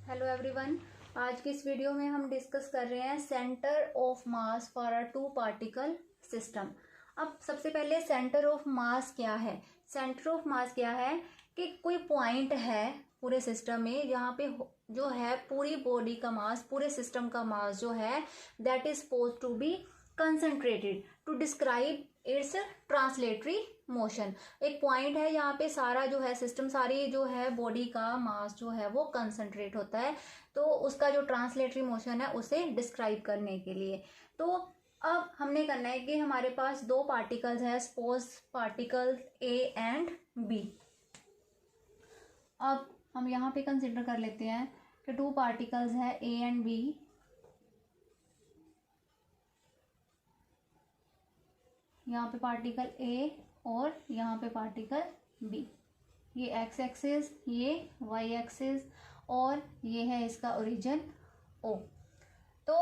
Hello everyone. आज की इस वीडियो में हम डिस्कस कर रहे हैं centre of mass for a two particle system. अब सबसे पहले सेंटर ऑफ मास क्या है। सेंटर ऑफ मास क्या है कि कोई पॉइंट है पूरे सिस्टम में जहाँ पे जो है पूरी बॉडी का मास, पूरे सिस्टम का मास जो है that is suppose to be concentrated to describe its translatory motion. एक पॉइंट है यहाँ पे सारा जो है सिस्टम, सारी जो है बॉडी का मास जो है वो कंसंट्रेट होता है, तो उसका जो ट्रांसलेटरी मोशन है उसे डिस्क्राइब करने के लिए। तो अब हमने करना है कि हमारे पास दो पार्टिकल्स है, suppose particles A and B. अब हम यहाँ पे कंसिडर कर लेते हैं कि टू पार्टिकल्स है ए एंड बी। यहाँ पे पार्टिकल ए और यहाँ पे पार्टिकल बी। ये एक्स एक्सिस, ये वाई एक्सिस और ये है इसका ओरिजिन ओ। तो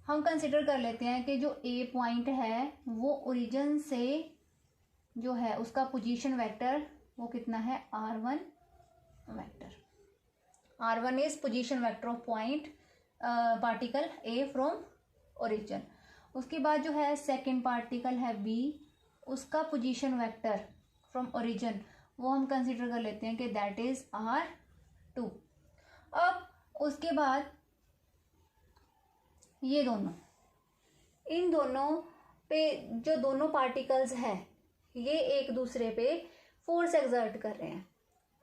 हम कंसिडर कर लेते हैं कि जो ए पॉइंट है वो ओरिजिन से जो है उसका पोजीशन वेक्टर वो कितना है, r1 vector. r1 is position vector of point particle A from origin. उसके बाद जो है सेकेंड पार्टिकल है बी, उसका पोजीशन वेक्टर फ्रॉम ओरिजिन वो हम कंसिडर कर लेते हैं कि दैट इज r2। अब उसके बाद ये दोनों, इन दोनों पे जो दोनों पार्टिकल्स है ये एक दूसरे पे फोर्स एक्सर्ट कर रहे हैं,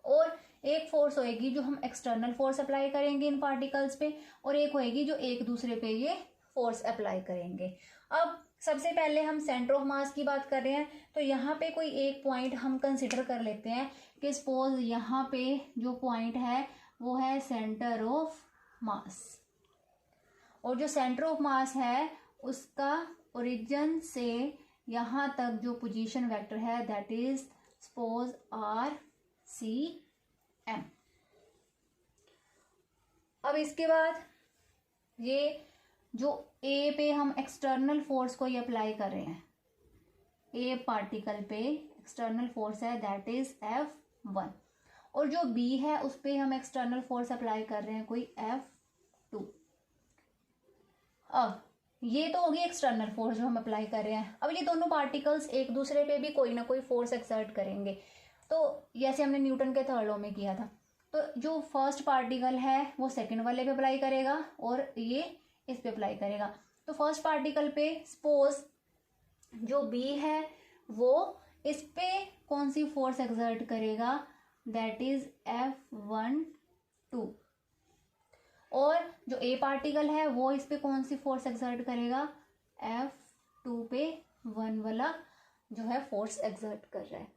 और एक फोर्स होएगी जो हम एक्सटर्नल फोर्स अप्लाई करेंगे इन पार्टिकल्स पे, और एक होएगी जो एक दूसरे पे ये फोर्स अप्लाई करेंगे। अब सबसे पहले हम सेंटर ऑफ मास की बात कर रहे हैं, तो यहाँ पे कोई एक पॉइंट हम कंसिडर कर लेते हैं कि सपोज यहाँ पे जो पॉइंट है वो है सेंटर ऑफ मास, और जो सेंटर ऑफ मास है उसका ओरिजिन से यहाँ तक जो पोजीशन वेक्टर है दैट इज सपोज r(c)m। अब इसके बाद ये जो ए पे हम एक्सटर्नल फोर्स को ये अप्लाई कर रहे हैं, ए पार्टिकल पे एक्सटर्नल फोर्स है दैट इज F1, और जो बी है उस पे हम एक्सटर्नल फोर्स अप्लाई कर रहे हैं कोई F2। अब ये तो होगी एक्सटर्नल फोर्स जो हम अप्लाई कर रहे हैं। अब ये दोनों पार्टिकल्स एक दूसरे पे भी कोई ना कोई फोर्स एक्सर्ट करेंगे, तो जैसे हमने न्यूटन के थर्ड लॉ में किया था, तो जो फर्स्ट पार्टिकल है वो सेकंड वाले पे अप्लाई करेगा और ये इस पे अप्लाई करेगा। तो फर्स्ट पार्टिकल पे सपोज जो बी है वो इस पे कौन सी फोर्स एक्सर्ट करेगा, दैट इज F12, और जो ए पार्टिकल है वो इस पे कौन सी फोर्स एक्सर्ट करेगा, F2 पे 1 वाला जो है फोर्स एक्सर्ट कर रहा है।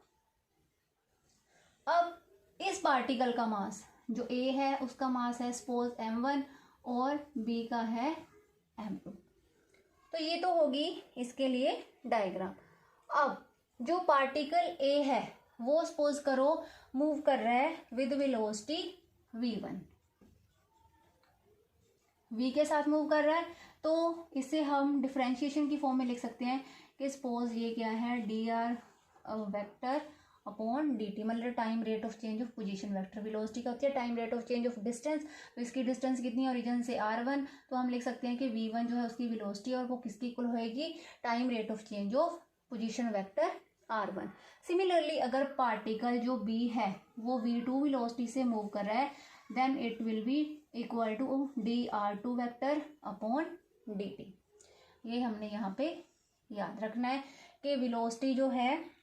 अब इस पार्टिकल का मास जो ए है उसका मास है सपोज m1 और बी का है m2। तो ये तो होगी इसके लिए डायग्राम। अब जो पार्टिकल ए है वो सपोज करो मूव कर रहा है विद वेलोसिटी v1, v के साथ मूव कर रहा है, तो इसे हम डिफरेंशिएशन की फॉर्म में लिख सकते हैं कि सपोज ये क्या है dr वेक्टर अपॉन dt, मतलब time rate of change of position vector. Velocity का होती है time rate of change of distance, तो इसकी डिस्टेंस कितनी है ओरिजिन से r1, तो हम लिख सकते हैं कि v1 जो है उसकी वेलोसिटी और वो किसकी इक्वल होएगी, time rate of change of position vector r1। Similarly अगर पार्टिकल जो b है वो v2 वेलोसिटी से मूव कर रहा है then it will be equal to dr2 vector upon dt। ये हमने यहाँ पे याद रखना है कि वेलोसिटी जो है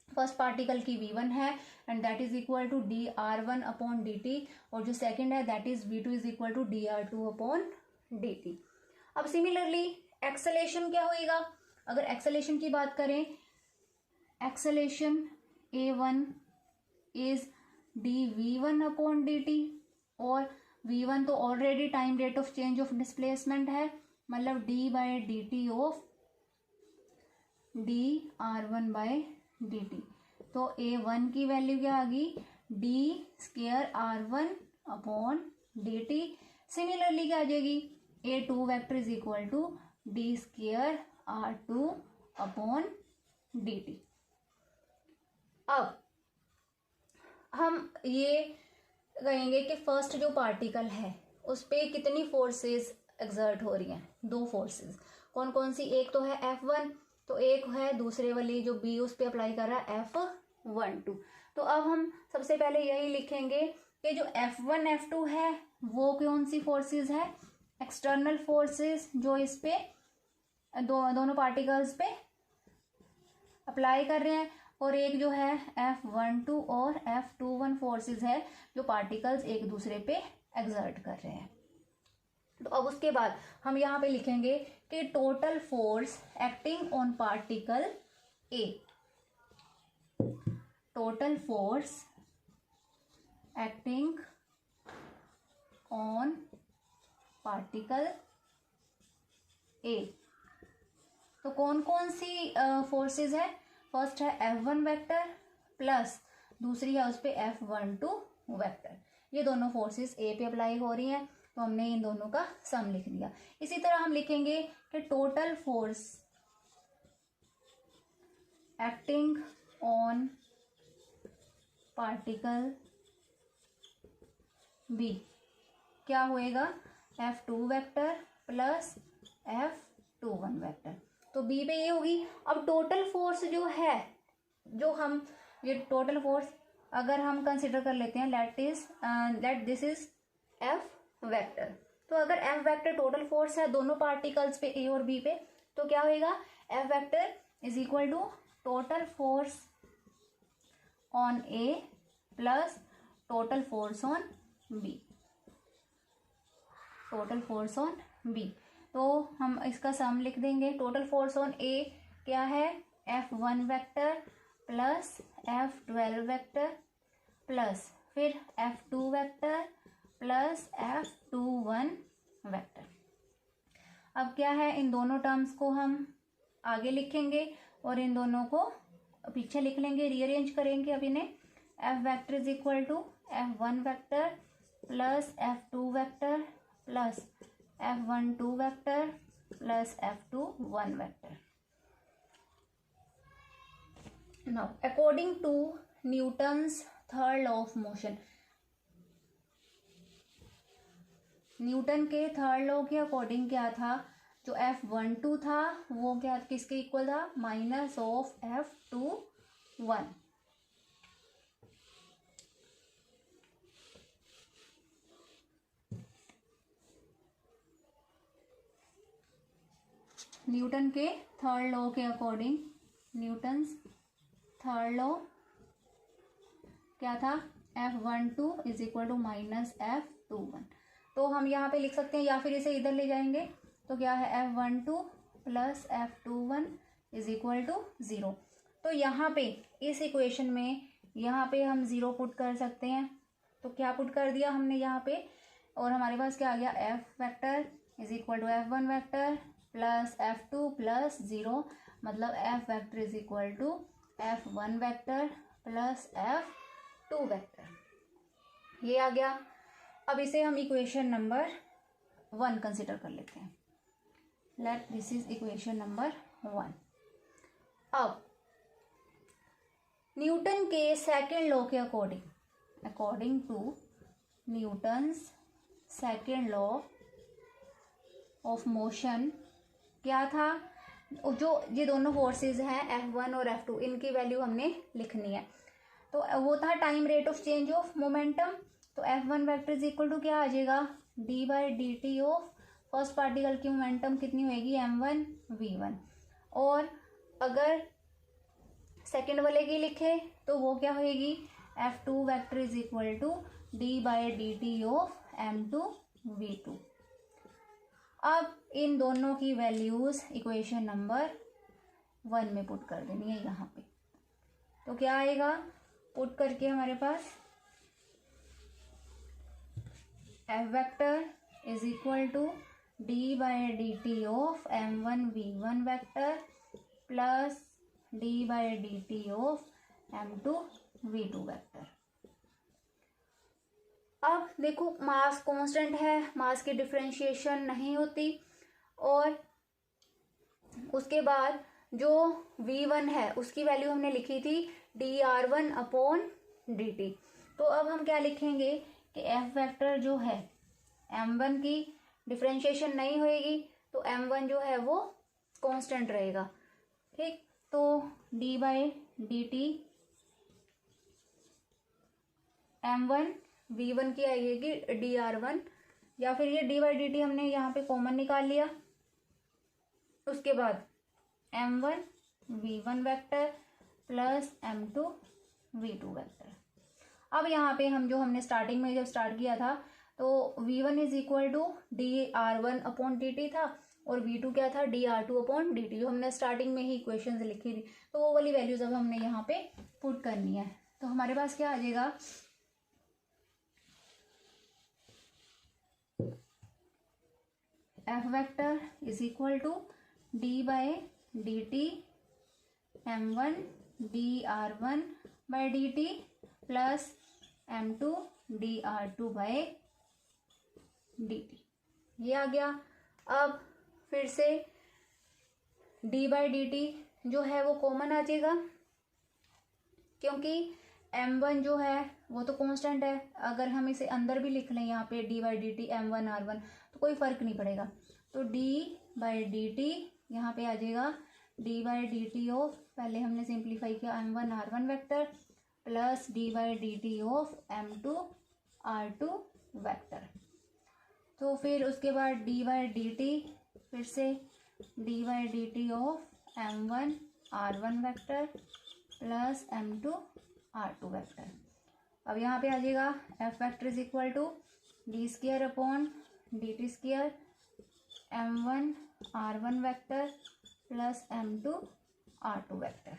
फर्स्ट पार्टिकल की v1 है and that is equal to dr1 upon dt, और जो सेकंड है that is v2 is equal to dr2 upon dt। अब सिमिलरली एक्सेलेरेशन क्या होएगा, अगर एक्सेलेरेशन की बात करें, acceleration a1 is dv1 upon dt, और v1 तो already time rate of change of displacement है, मतलब d by dt of dr1 by dt। तो a1 की वैल्यू क्या आ गई, d² r1 upon dt। Similarly क्या आ जाएगी, a2 vector is equal to d² r2 upon dt। अब हम ये कहेंगे कि फर्स्ट जो पार्टिकल है उस पर कितनी फोर्सेस एक्सर्ट हो रही हैं, दो फोर्सेस। कौन कौन सी, एक तो है F1, तो एक है दूसरे वाली जो B उस पर अप्लाई कर रहा है F12। तो अब हम सबसे पहले यही लिखेंगे कि जो F1 F2 है वो कौन सी फोर्सेस है, एक्सटर्नल फोर्सेस जो इस पे दोनों पार्टिकल्स पे अप्लाई कर रहे हैं, और एक जो है F12 और F21 फोर्सेस है जो पार्टिकल्स एक दूसरे पे एक्सर्ट कर रहे हैं। तो अब उसके बाद हम यहाँ पे लिखेंगे कि total force acting on particle A, total force acting on particle A. तो कौन कौन सी फोर्सेस है, फर्स्ट है F1 वेक्टर प्लस दूसरी है उस पे F12 वेक्टर। ये दोनों फोर्सेस ए पे अप्लाई हो रही हैं, तो हमने इन दोनों का सम लिख दिया। इसी तरह हम लिखेंगे कि total force acting on particle B क्या होएगा, F2 vector plus F21 vector. तो बी पे ये होगी। अब टोटल फोर्स जो है, जो हम ये टोटल फोर्स अगर हम कंसिडर कर लेते हैं, let this is F vector. तो अगर F वेक्टर टोटल फोर्स है दोनों पार्टिकल्स पे ए और बी पे, तो क्या होएगा, F vector is equal to total force on A plus total force on B, total force on B. तो हम इसका सम लिख देंगे। टोटल फोर्स ऑन ए क्या है, F1 vector plus F12 vector plus फिर F2 vector plus F21 vector. अब क्या है, इन दोनों टर्म्स को हम आगे लिखेंगे और इन दोनों को पीछे लिख लेंगे, रीअरेंज करेंगे। अब इन्हें F vector is equal to F1 vector plus F2 vector plus F12 vector plus F21 vector. Now according to Newton's third law of motion, Newton के थर्ड लॉ के अकॉर्डिंग क्या था, जो F12 था वो क्या किसके इक्वल था, माइनस ऑफ F21। न्यूटन के थर्ड लॉ के अकॉर्डिंग, न्यूटन्स थर्ड लॉ क्या था, F12 is equal to minus F21। तो हम यहाँ पे लिख सकते हैं, या फिर इसे इधर ले जाएंगे तो क्या है, F12 plus F21 is equal to 0। तो यहाँ पे इस इक्वेशन में यहाँ पे हम 0 पुट कर सकते हैं। तो क्या पुट कर दिया हमने यहाँ पे, और हमारे पास क्या आ गया, F vector is equal to F1 vector plus F2 plus 0, मतलब F vector is equal to F1 vector plus F2 vector. ये आ गया। अब इसे हम इक्वेशन नंबर 1 कंसिडर कर लेते हैं। Let this is equation number 1। अब न्यूटन के सेकेंड लॉ के according, according to Newton's second law of motion क्या था, जो ये दोनों फोर्सेस हैं F1 और F2, इनकी वैल्यू हमने लिखनी है। तो वो था time rate of change of momentum. तो F1 vector is equal to क्या आ जाएगा, d/dt ऑफ फर्स्ट पार्टिकल की मोमेंटम कितनी होएगी, m1 v1। और अगर सेकेंड वाले की लिखे तो वो क्या होएगी, F2 vector is equal to d/dt of m2 v2। अब इन दोनों की वैल्यूज इक्वेशन नंबर 1 में पुट कर देनी है यहाँ पे। तो क्या आएगा, पुट करके हमारे पास F vector is equal to d/dt of m1 v1 vector plus d/dt of m2 v2 vector. अब देखो मास कांस्टेंट है, मास की डिफरेंशिएशन नहीं होती, और उसके बाद जो v1 है उसकी वैल्यू हमने लिखी थी dr1 अपॉन dt। तो अब हम क्या लिखेंगे कि F वेक्टर जो है m1 की डिफ्रेंशिएशन नहीं होएगी तो m1 जो है वो कांस्टेंट रहेगा। ठीक, तो d by d t m1 v1 की आएगी dr1, या फिर ये d बाई डी टी हमने यहाँ पे कॉमन निकाल लिया। उसके बाद m1 v1 vector plus m2 v2 vector. अब यहाँ पे हम जो हमने स्टार्टिंग में जब स्टार्ट किया था तो v1 is equal to dr1 upon dt था और v2 क्या था dr2 अपॉन dt, जो हमने स्टार्टिंग में ही इक्वेशंस लिखी थी। तो वो वाली वैल्यूज अब हमने यहाँ पे पुट करनी है। तो हमारे पास क्या आ जाएगा, f vector is equal to d by d t m1 dr1 by d t plus m2 dr2 by d t, ये आ गया। अब फिर से d बाई डी टी जो है वो कॉमन आ जाएगा, क्योंकि m1 जो है वो तो कांस्टेंट है। अगर हम इसे अंदर भी लिख लें यहाँ पे d by d t m1 r1 तो कोई फर्क नहीं पड़ेगा। तो d बाई डी टी यहाँ पे आ जाएगा d by d t of, पहले हमने सिंप्लीफाई किया m1 r1 vector plus d by d t of m2 r2 vector. तो फिर उसके बाद d बाई डी टी, फिर से d by d t of m1 r1 vector plus m2 r2 vector. अब यहाँ पे आ जाएगा f vector is equal to d square upon d t square m1 r1 vector plus m2 r2 vector.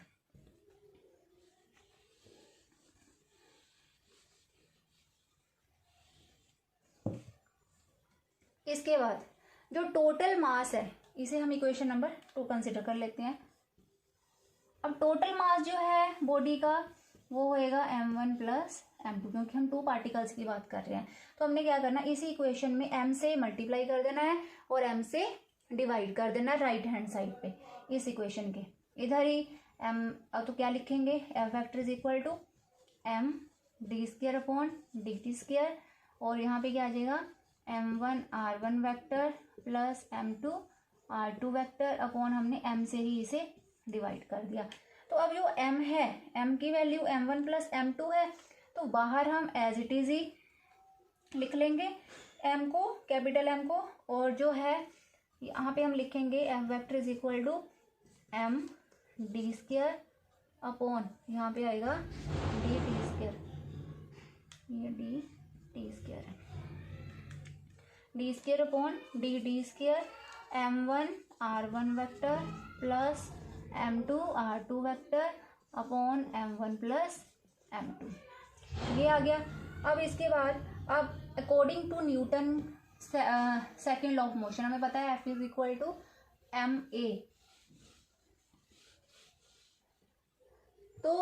इसके बाद जो टोटल मास है इसे हम इक्वेशन नंबर 2 कंसिडर कर लेते हैं। अब टोटल मास जो है बॉडी का वो होएगा m1 प्लस m2, क्योंकि हम 2 पार्टिकल्स की बात कर रहे हैं। तो हमने क्या करना, इसी इक्वेशन में m से मल्टीप्लाई कर देना है और m से डिवाइड कर देना है राइट हैंड साइड पे इस इक्वेशन के इधर ही m। तो क्या लिखेंगे, f vector is equal to m d square upon d t square, और यहाँ पे क्या आ जाएगा m1 r1 vector plus m2 r2 vector upon हमने m से ही इसे डिवाइड कर दिया। तो अब जो m है, m की वैल्यू m1 प्लस m2 है, तो बाहर हम एज इट इज ही लिख लेंगे m को, कैपिटल M को, और जो है यहाँ पे हम लिखेंगे f vector is equal to m d square upon यहाँ पे आएगा डी टी स्क्वायर, ये डी टी स्क्वायर है, d square upon d t square m1 r1 vector plus m2 r2 vector upon m1 plus m2, ये आ गया। अब इसके बाद अब according to Newton second law of motion हमें पता है f is equal to ma। तो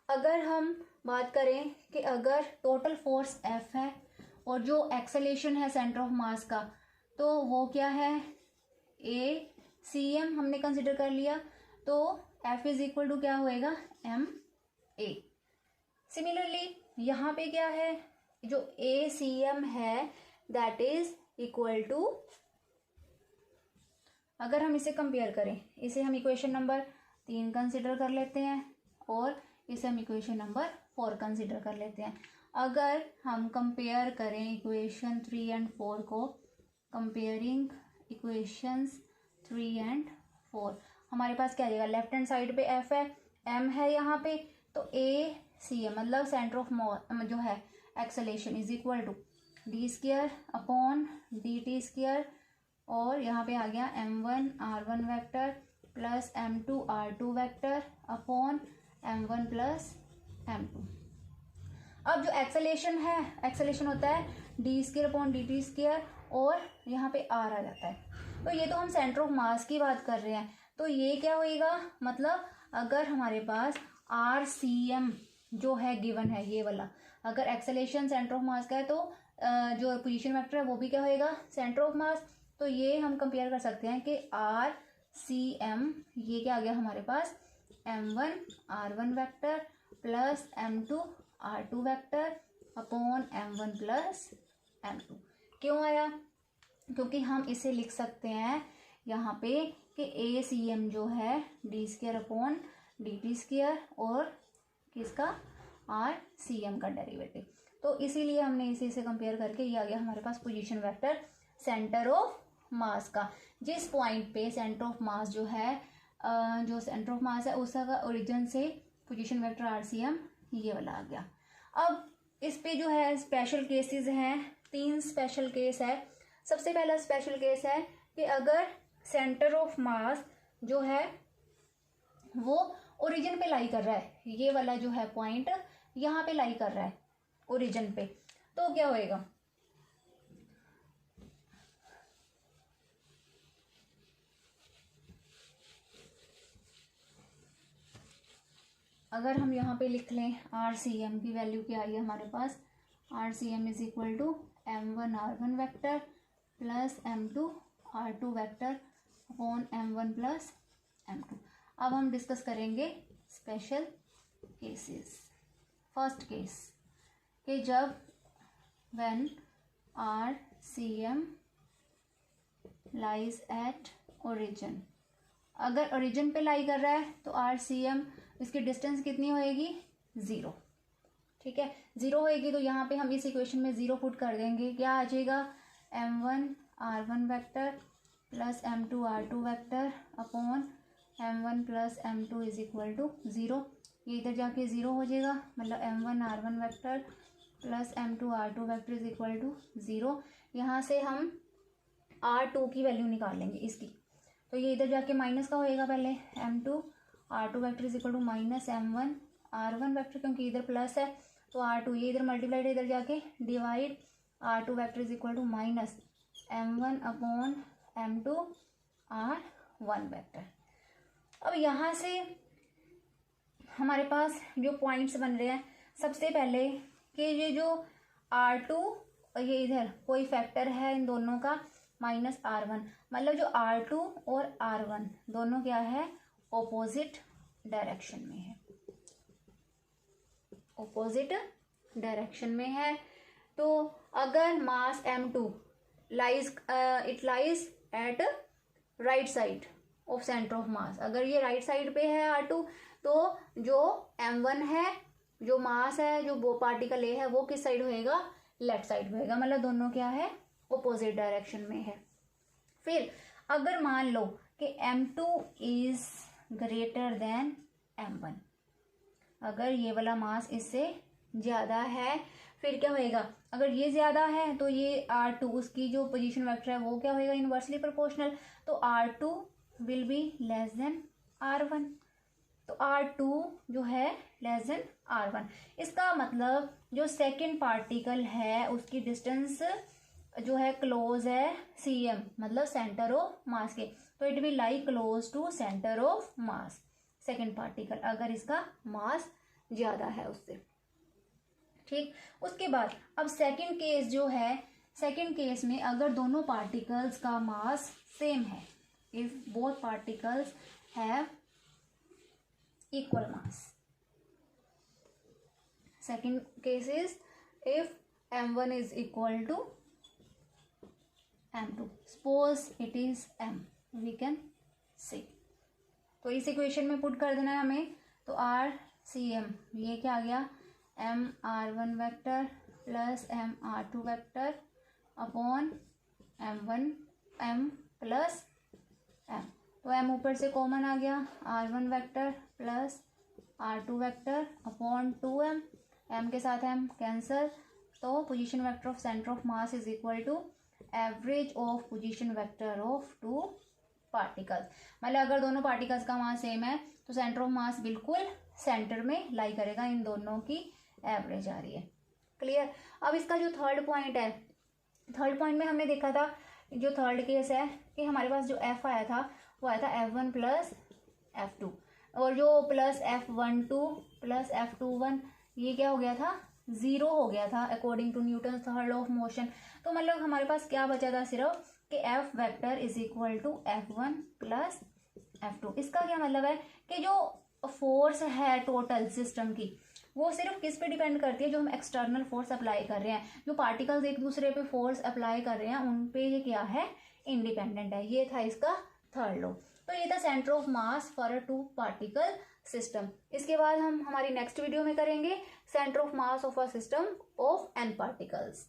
अगर हम बात करें कि अगर टोटल फोर्स f है और जो एक्सेलेरेशन है सेंटर ऑफ मास का, तो वो क्या है a cm हमने कंसिडर कर लिया, तो f इज इक्वल टू क्या होएगा m a। सिमिलरली यहाँ पे क्या है, जो a cm है दैट इज इक्वल टू, अगर हम इसे कंपेयर करें, इसे हम इक्वेशन नंबर 3 कंसिडर कर लेते हैं और इसे हम इक्वेशन नंबर 4 कंसिडर कर लेते हैं। अगर हम कंपेयर करें इक्वेशन 3 एंड 4 को, कंपेयरिंग इक्वेशंस 3 एंड 4, हमारे पास क्या आ जाएगा, लेफ्ट हैंड साइड पे f है, m है यहाँ पे, तो a cm मतलब सेंटर ऑफ जो है acceleration is equal to d square upon d t square, और यहाँ पे आ गया m1 r1 vector plus m2 r2 vector upon m1 plus m2। अब जो एक्सेलेरेशन है, एक्सेलेरेशन होता है d square upon d t square, और यहाँ पे r आ जाता है। तो ये तो हम सेंटर ऑफ मास की बात कर रहे हैं, तो ये क्या होएगा, मतलब अगर हमारे पास आर सी एम जो है गिवन है ये वाला, अगर एक्सेलेरेशन सेंटर ऑफ मास का है तो जो पोजीशन वेक्टर है वो भी क्या होएगा सेंटर ऑफ मास। तो ये हम कंपेयर कर सकते हैं कि आर सी एम, ये क्या आ गया हमारे पास m1 r1 vector plus m2 r2 vector upon m1 plus m2, क्यों आया? क्योंकि हम इसे लिख सकते हैं यहाँ पे कि ए सी एम जो है d square upon d t square और किसका आर सी एम का डेरिवेटिव। तो इसीलिए हमने इसी से कंपेयर करके ये आ गया हमारे पास position vector centre of mass का। जिस पॉइंट पे सेंटर ऑफ मास जो है जो सेंटर ऑफ मास है उसका ओरिजिन से पोजीशन वेक्टर आर सी एम ये वाला आ गया। अब इस पे जो है स्पेशल केसेस हैं, 3 स्पेशल केस है। सबसे पहला स्पेशल केस है कि अगर सेंटर ऑफ मास जो है वो ओरिजिन पे लाई कर रहा है, ये वाला जो है पॉइंट यहाँ पे लाई कर रहा है ओरिजिन पे, तो क्या होएगा? अगर हम यहाँ पे लिख लें आर सी एम की वैल्यू क्या आई है हमारे पास, R C M is equal to m1 vector plus m2 vector upon m1 plus m2। अब हम डिस्कस करेंगे स्पेशल केसेस। फर्स्ट केस कि जब when r C m lies at origin, अगर ओरिजिन पे लाई कर रहा है तो आर सी एम इसकी डिस्टेंस कितनी होएगी? 0। ठीक है, 0 होएगी तो यहाँ पे हम इस इक्वेशन में 0 पुट कर देंगे। क्या आ जाएगा? m1 vector plus m2 vector upon m1 plus m2 is equal to 0। ये इधर जाके 0 हो जाएगा, मतलब m1 vector plus m2 vector is equal to 0। यहाँ से हम r2 की वैल्यू निकाल लेंगे इसकी, तो ये इधर जाके माइनस का होएगा पहले, m2 vector is equal to minus m1 vector, क्योंकि इधर प्लस है तो r2 ये इधर मल्टीप्लाइड इधर जाके divide r2 vector is equal to minus m1 upon m2 vector. अब यहाँ से हमारे पास जो पॉइंट्स बन रहे हैं, सबसे पहले कि ये जो r2 और ये इधर कोई फैक्टर है इन दोनों का माइनस r1, मतलब जो r2 और r1 दोनों क्या है? ऑपोजिट डायरेक्शन में है, ऑपोजिट डायरेक्शन में है। तो अगर मास m2 lies it lies at right side of centre of मास, अगर ये राइट साइड पे है r2, तो जो m1 है, जो मास है, जो वो पार्टिकल ए है, वो किस साइड होएगा? लेफ्ट साइड होएगा, मतलब दोनों क्या है? ऑपोजिट डायरेक्शन में है। फिर अगर मान लो कि m2 is greater than m1, अगर ये वाला मास इससे ज़्यादा है, फिर क्या होएगा? अगर ये ज़्यादा है तो ये r2 उसकी जो पोजीशन वेक्टर है वो क्या होएगा? इनवर्सली प्रोपोर्शनल, तो r2 will be less than r1, तो r2 जो है लेस देन r1। इसका मतलब जो सेकंड पार्टिकल है उसकी डिस्टेंस जो है क्लोज है cm, मतलब सेंटर ऑफ मास के, तो it will lie close to centre of mass second particle, अगर इसका मास ज़्यादा है उससे। ठीक, उसके बाद अब सेकंड केस जो है, सेकंड केस में अगर दोनों पार्टिकल्स का मास सेम है, if both particles have equal mass, second case is if m1 is equal to m2, suppose it is m, we can see, तो इस इक्वेशन में पुट कर देना है हमें। तो आर सी एम ये क्या आ गया? m1 vector plus m2 vector upon m1 m plus m, तो m ऊपर से कॉमन आ गया, r1 vector plus r2 vector upon 2m, m के साथ m कैंसल, तो position vector of centre of mass is equal to average of position vector of two particles, मतलब अगर दोनों पार्टिकल्स का मास सेम है तो सेंटर ऑफ मास बिल्कुल सेंटर में लाई करेगा, इन दोनों की एवरेज आ रही है। क्लियर? अब इसका जो थर्ड पॉइंट है, थर्ड पॉइंट में हमने देखा था जो थर्ड केस है कि हमारे पास जो f आया था वो आया था f1 प्लस f2, और जो प्लस f12 प्लस f21 ये क्या हो गया था? 0 हो गया था according to Newton third law of motion. तो मतलब हमारे पास क्या बचा था सिर्फ कि f vector is equal to f1 plus f2। इसका क्या मतलब है कि जो फोर्स है टोटल सिस्टम की वो सिर्फ किस पे डिपेंड करती है, जो हम एक्सटर्नल फोर्स अप्लाई कर रहे हैं, जो पार्टिकल्स एक दूसरे पे फोर्स अप्लाई कर रहे हैं उन पे ये क्या है, इंडिपेंडेंट है। ये था इसका थर्ड लॉ। तो ये था centre of mass for a two particle system. इसके बाद हम हमारी नेक्स्ट वीडियो में करेंगे centre of mass of a system of n particles.